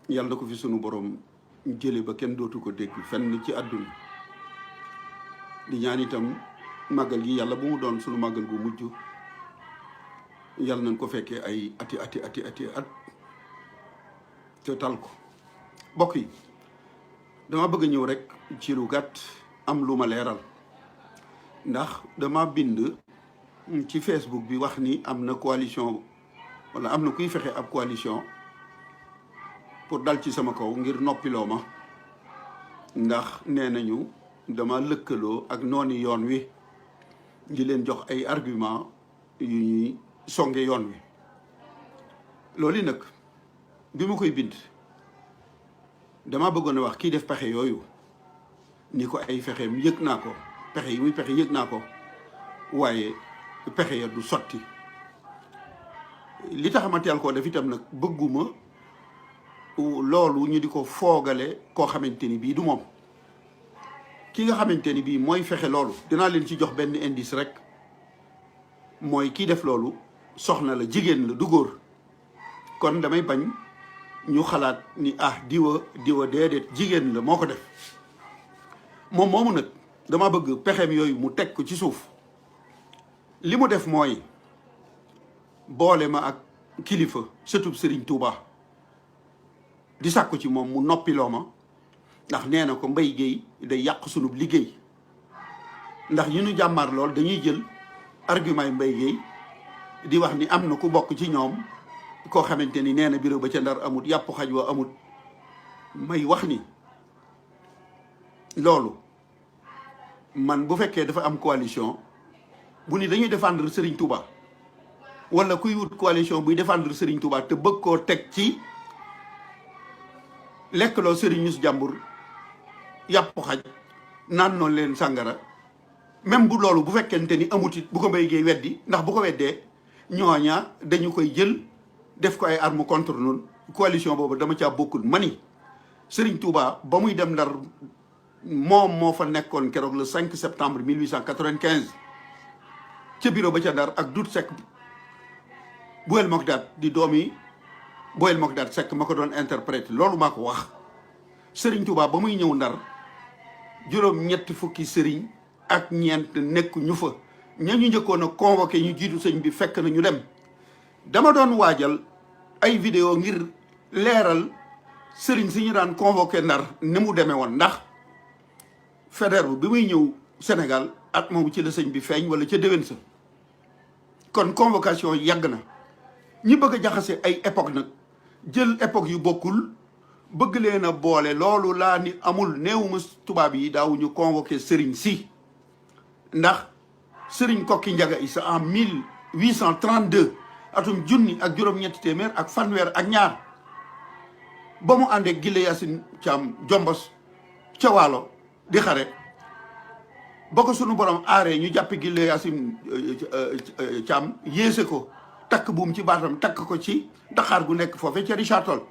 yàlla na ko fi sunu borom jële ba kenn dootu ko dégg fenn ci àdduna di ñaan itam màggal gi yàlla bu mu doon sunu màggal gu mujj yàlla nañ ko fekkee ay ati at te tal ko bokk yi dama bëgg a ñëw rek ci lu gàtt am lu ma leeral ndax dama bind ci Facebook bi wax ni am na coalition wala am na kuy fexe ab coalition pour dal ci sama kaw ngir noppiloo ma ndax nee nañu dama lëkkaloo ak nooni yoon wi di leen jox ay argument yu ñuy songe yoon wi loolu nag bi ma koy bind dama bëggoon a wax kii def pexe yooyu ni ko ay fexeem yëg naa ko pexe yi muy pexe yëg naa ko waaye pexe ya du sotti li tax ma teel koo def itam nag bëgguma loolu ñu di ko foogale koo xamante ni bii du moom ki nga xamante ni bii mooy fexe loolu dinaa leen ci jox benn indice rek mooy kii def loolu soxna la jigéen la du góor kon damay bañ ñu xalaat ni diwa déedéet jigéen la moo ko def moom moomu nag dama bëgg pexeem yooyu mu teg ko ci suuf li mu def mooy boole ma ak kilifa sëtub Serigne Touba di sàkku ci moom mu noppiloo ma ndax nee na ko Mbaye Guèye day yàq sunub liggéey ndax ñu nu jàmmaar lool dañuy jël argument yi Mbaye Guèye di wax ni am na ku bokk ci ñoom koo xamante ni nee na bureau ba ca Ndar amut yàpp xaj wa amut may wax ni loolu man bu fekkee dafa am coalition bu ni dañuy défendre Serigne Touba wala kuy wut coalition buy défendre Serigne Touba te bëgg koo teg ci lekkloo Serigne ñus jàmbur yàpp xaj naan noonu leen sàngara même bu loolu bu fekkente ni amut it bu ko Mbaye Guèye weddi ndax bu ko weddee ñooña dañu koy jël def ko ay arme contre noonu coalition boobu dama caa bokkul mani Serigne Touba ba muy dem Ndar moom moo fa nekkoon keroog le 5 septembre 1895 ca bureau ba ca Ndar ak Dut Seck Boyel Mokdad di doomi Boyel Mokdad Seck ma ko doon interprété loolu maa ko wax Serigne Touba ba muy ñëw Ndar juróom-ñetti fukki sëriñ ak ñeent nekk ñu fa ña ñu njëkkoon a convoqué ñu jiitu sëñ bi fekk na ñu dem dama doon waajal ay vidéo ngir leeral sëriñ si ñu daan convoqué Ndar ni mu demee woon ndax Faidherbe bi muy ñëw Sénégal at moomu ci la sëñ bi feeñ wala ca déwén sa kon convocation yàgg na ñi bëgg a jaxase ay époque nag jël époque yu bokkul bëgg leen a boole loolu laa ni amul néewuma tubaab yi daawuñu convoqué sëriñ si ndax sëriñ Kokki Njaga Issa en 1832 atum junni ak juróom-ñetti téeméer ak fanweer ak ñaar ba mu àndee Gille Yaasin Caam Jombos ca Waalo di xare ba ko sunu borom aaree ñu jàppe Gille Yaasin Caam yéese ko takk buum ci baatam takk ko ci Dakar gu nekk foofe ca Richard Toll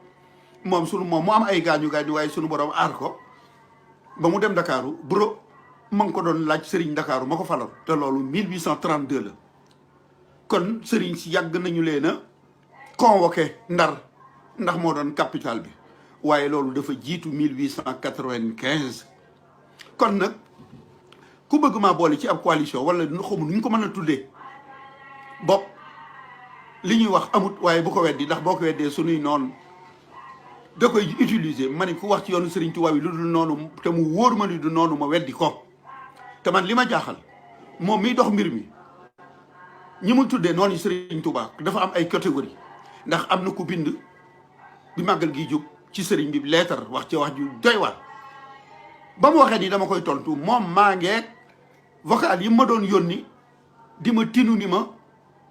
moom mu am ay gaañu waaye sunu borom aar ko ba mu dem Dakaru buro ma ngi ko doon laaj sëriñ Dakaru ma ko faloon te loolu 1832 la kon sëriñ si yàgg nañu leen a convoqué Ndar ndax moo doon capital bi waaye loolu dafa jiitu 1895 kon nag ku bëgg maa boole ci ab coalition wala nu xamul nu ñu ko mën a tuddee bopp li ñuy wax amut waaye bu ko weddi ndax boo ko weddee sunuy noonu da koy utiliser ma ne ku wax ci yoonu Serigne Touba bi lu dul noonu te mu wóor ma ni du noonu ma weddi ko te man li ma jaaxal moom miy dox mbir mi ñi mu tuddee noonu Serigne Touba dafa am ay catégorie ndax am na ku bind bi màggal gi jóg ci Serigne bi leetar wax ci wax ju doy waar ba mu waxee ni dama koy tontu moom maa ngeeg vocal yi ma doon yónni di ma tinu ni ma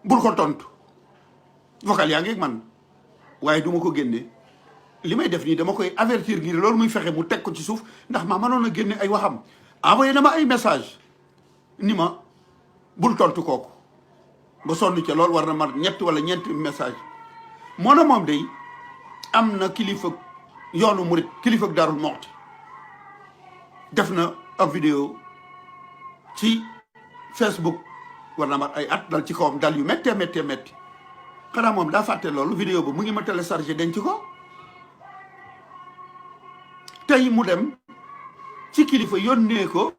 bul ko tontu vocal yaa ngeeg man waaye du ma ko génne li may def nii dama koy avertir ngir loolu muy fexe mu teg ko ci suuf ndax maa mënoon a génne ay waxam envoyé na ma ay message ni ma bul tontu kooku ba sonn ca loolu war na ma ñett wala ñeenti message moo na moom day am na kilifa yoonu murit kilifa Darou Mouhty def na ab vidéo ci Facebook war na ma ay at dal ci kawam dal yu méttee xanaa moom daa fàtte loolu vidéo ba mu ngi ma téléchargé denc ko tey mu dem ci kilifa yónnee ko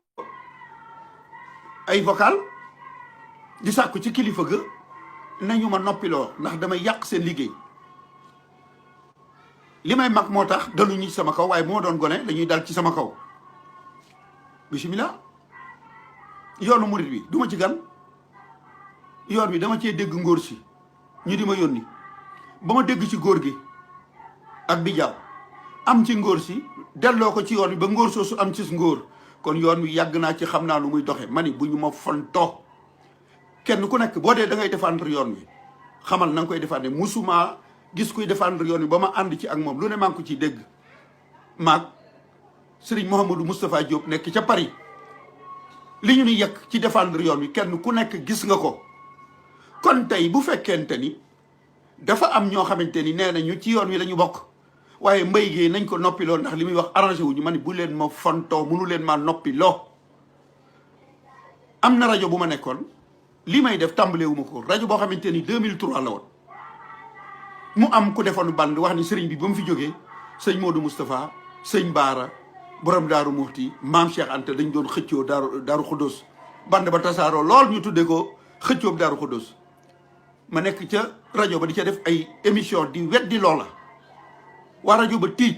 ay vocal di sàkku ci kilifa ga nañu ma noppiloo ndax damay yàq seen liggéey li may mag moo tax daluñu ci sama kaw waaye bu ma doon gone dañuy dal ci sama kaw bismillah yoonu murit bi duma ci gan yoon bi dama cee dégg ngóor si ñu di ma yónni ba ma dégg ci góor gi ak bijaaw am ci ngóor si delloo ko ci yoon wi ba ngóor soosu am ci ngóor kon yoon wi yàgg naa ci xam naa lu muy doxe ma ni bu ñu ma fontoo kenn ku nekk boo dee da ngay défendre yoon wi xamal na nga koy défendre musuma gis kuy défendre yoon wi ba ma ànd ci ak moom lu ne maa ngi ko ciy dégg maag Serigne Mouhamadou Moustapha Diop nekk ca Paris li ñu ni yekk ci défendre yoon wi kenn ku nekk gis nga ko kon tey bu fekkente ni dafa am ñoo xamante ni nee nañu ci yoon wi la ñu bokk waaye Mbaye Guèye nañ ko noppiloo ndax li muy wax arrangé wuñu ma ni bu leen ma fontoo mënu leen maa noppiloo am na rajo bu ma nekkoon li may def tàmbaleewuma ko rajo boo xamante ni 2003 la woon mu am ku defoon band wax ni sëriñ bi ba mu fi jógee sëñ Modou Moustapha sëñ Baara borom Daaru Muxti maam Cheikh Anta dañ doon xëccoo Daaru Xuddoos band ba tasaaroo lool ñu tuddee ko xëccoo Daaru Xuddoos ma nekk ca rajo ba di ca def ay émission di weddi loola waa rajo ba tiij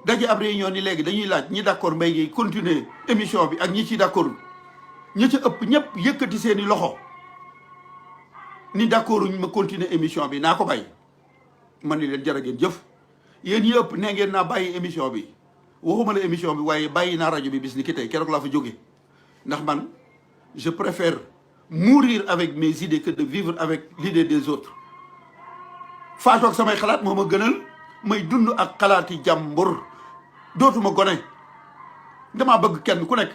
daje ab réunion ni léegi dañuy laaj ñi d'accord Mbaye Guèye continuer émission bi ak ñi ci d'accord ñi ca ëpp ñëpp yëkkati seeni loxo ni d'accorduñ ma continuer émission bi naa ko bàyyi man ni leen jërë ngeen jëf yéen ñi ëpp nee ngeen naa bàyyi émission bi waxuma la émission bi waaye bàyyi naa rajo bi bis ni ki tey keroog laa fa jóge ndax man je préfère mourir avec mes idées que de vivre avec l'idée des autres faatoog samay xalaat moo ma gënal may dund ak xalaati jàmbur dootuma gone damaa bëgg kenn ku nekk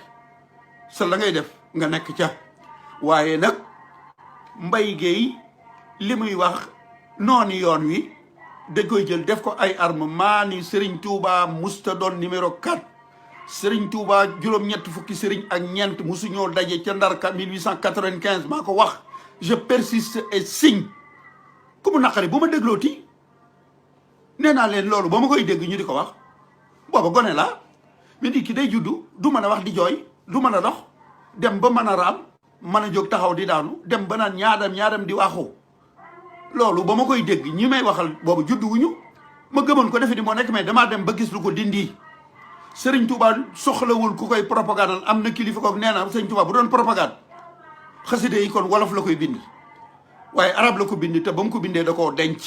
sa la ngay def nga nekk ca waaye nag Mbaye Guèye li muy wax noonu yoon wi dañ koy jël def ko ay arme maa ni Serigne Touba musta doon numéro 4 Serigne Touba juróom-ñett fukki Serigne ak ñeent musuñoo daje ca Ndar 1895 maa ko wax je persiste et signe ku mu naqari bu ma dégloo ti nee naa leen loolu ba ma koy dégg ñu di ko wax booba gone laa mais nit ki day juddu du mën a wax di jooy du mën a dox dem ba mën a raam mën a jóg taxaw di daanu dem ba naan ñaadam di waxu loolu ba ma koy dégg ñi may waxal boobu juddu wuñu ma gëmoon ko defe ni moo nekk mais damaa dem ba gis lu ko dindi Serigne Touba soxlawul ku koy propagande am na kilifa koog nee na Serigne Touba bu doon propagande xaside yi kon wolof la koy bind waaye arab la ko bind te ba mu ko bindee da koo denc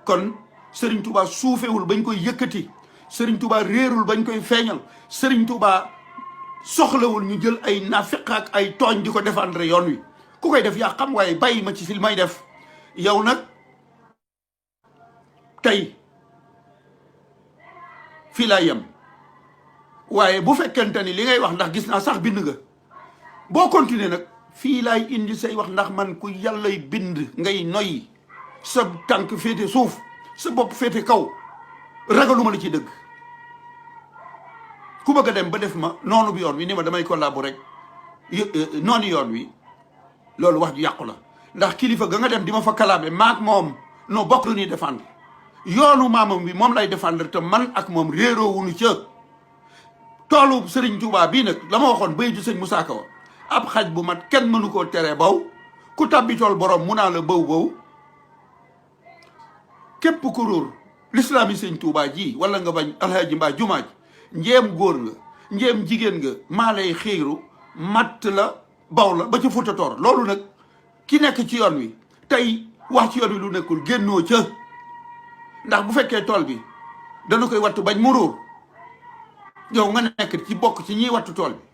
kon Serigne Touba suufewul bañ koy yëkkati Serigne Touba réerul bañ koy feeñal Serigne Touba soxlawul ñu jël ay nafiq ak ay tooñ di ko défendre yoon wi ku koy def yaa xam waaye bàyyi ma ci si may def yow nag tey fii laa yem waaye bu fekkente ni li ngay wax ndax gis naa sax bind nga boo continuer nag fii laay indi say wax ndax man ku yàllay bind ngay noyyi sa tànk féete suuf sa bopp féete kaw ragaluma la ci dëgg ku bëgg a dem ba def ma noonu bi yoon wi ni ma damay collaborer rek noonu yoon wi loolu wax ju yàqu la ndax kilifa ga nga dem di ma fa kalaame maak moom noo bokk lu ñuy défendre yoonu maamam bi moom lay défendre te man ak moom réeroo wuñu ca toolu Serigne Touba bii nag la ma waxoon bay ju sëñ Moussa Ka ab xaj bu mat kenn mënu koo teree baw ku tabbi tool borom mu naa la baw képp ku róor l'islam yi sëñ Touba ji wala nga bañ alhaji mbaa jumaa ji njéem góor nga njéem jigéen nga maa lay xiiru matt la baw la ba ca Fuuta Toor loolu nag ki nekk ci yoon wi tey wax ci yoon wi lu nekkul génnoo ca ndax bu fekkee tool bi dana koy wattu bañ mu ruur yow nga nekk ci bokk ci ñiy wattu tool bi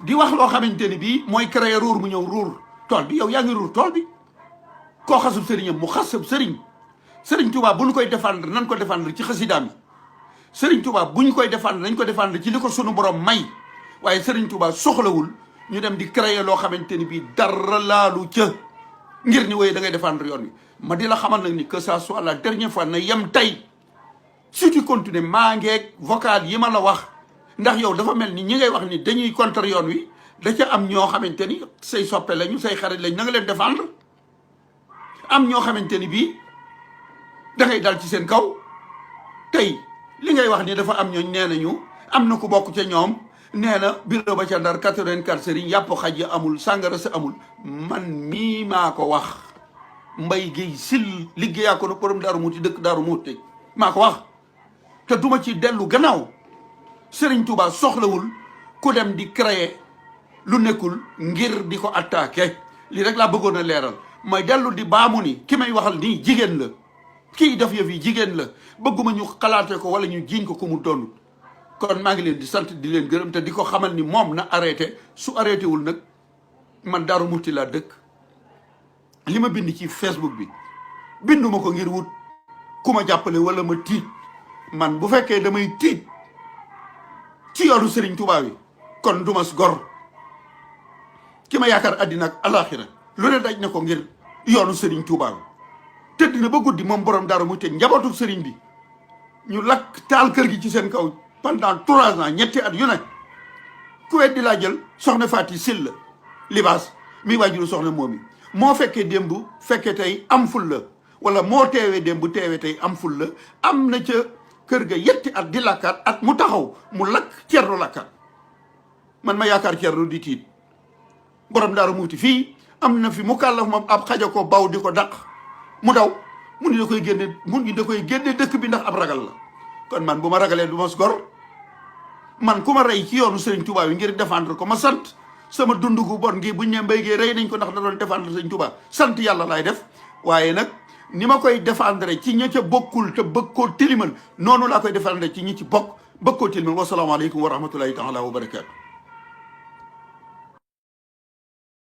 di wax loo xamante ni bii mooy créer ruur mu ñëw ruur tool bi yow yaa ngi ruur tool bi koo xasub sëriñam mu xasab sëriñ Serigne Touba bu ñu koy défendre nan ko défendre ci xasidaam yi Serigne Touba bu ñu koy défendre nañ ko défendre ci li ko sunu borom may waaye Serigne Touba soxlawul ñu dem di créer loo xamante ni bii dara laalu ca ngir ni woye da ngay défendre yoon wi ma di la xamal nag ni que ça soit la dernière fois na yem tey si tu continues maa ngeeg vocal yi ma la wax ndax yow dafa mel ni ñi ngay wax ni dañuy contre yoon wi da ca am ñoo xamante ni say soppe lañu say xarit lañ na nga leen défendre am ñoo xamante ni bii da ngay dal ci seen kaw tey li ngay wax ni dafa am ñooñ nee nañu am na ku bokk ca ñoom nee na bureau ba ca Ndar 84 sëriñ yàpp xaj ya amul sàngara sa amul man mii maa ko wax Mbay Géey Sil liggéeyaa ko na borom Daaru Muti dëkk Daaru Muti maa ko wax te duma ci dellu gannaaw Sëriñ Tuubaa soxlawul ku dem di créer lu nekkul ngir di ko attaqué li rek laa bëggoon a leeral may dellu di baamu ni ki may waxal nii jigéen la kii def yëf yi jigéen la bëgguma ñu xalaate ko wala ñu jiiñ ko ku mu doonul kon maa ngi leen di sant di leen gërëm te di ko xamal ni moom na arrêté su arrêté wul nag man Daaru Muti laa dëkk li ma bind ci Facebook bi binduma ko ngir wut ku ma jàppale wala ma tiit man bu fekkee damay tiit ci yoonu Serigne Touba wi kon du ma gor ki ma yaakaar àddina ak alaxira lu ne daj na ko ngir yoonu Serigne Touba wi tëdd na ba guddi moom borom Daaru Muti njabootu Serigne bi ñu lakk taal kër gi ci seen kaw pendant 3 ans ñetti at yu ne ku weddi laa jël soxna Faati Sil la libaas mi waajuru soxna moomi moo fekkee démb fekkee tey am ful la wala moo teewee démb teewee tey am ful la am na ca kër ga yetti at di lakkaat at mu taxaw mu lakk Cerno lakkaat man ma yaakaar Cerno di tiit borom Daaru Muti fii am na fi mu kàllaf moom ab xaja ko baw di ko daq mu daw mu ni da koy génne dëkk bi ndax ab ragal la kon man bu ma ragalee du ma gor man ku ma rey ci yoonu Serigne Touba wi ngir défendre ko ma sant sama dund gu bon ngi buñ ne Mbaye Gueye rey nañ ko ndax da doon défendre Serigne Touba sant yàlla laay def waaye nag ni ma koy défendre ci ña ca bokkul te bëgg koo tilimal noonu laa koy défendre ci ñi ci bokk bëgg koo tilimal wasalaamaaleykum wa rahmatullahi taala wa barakaatu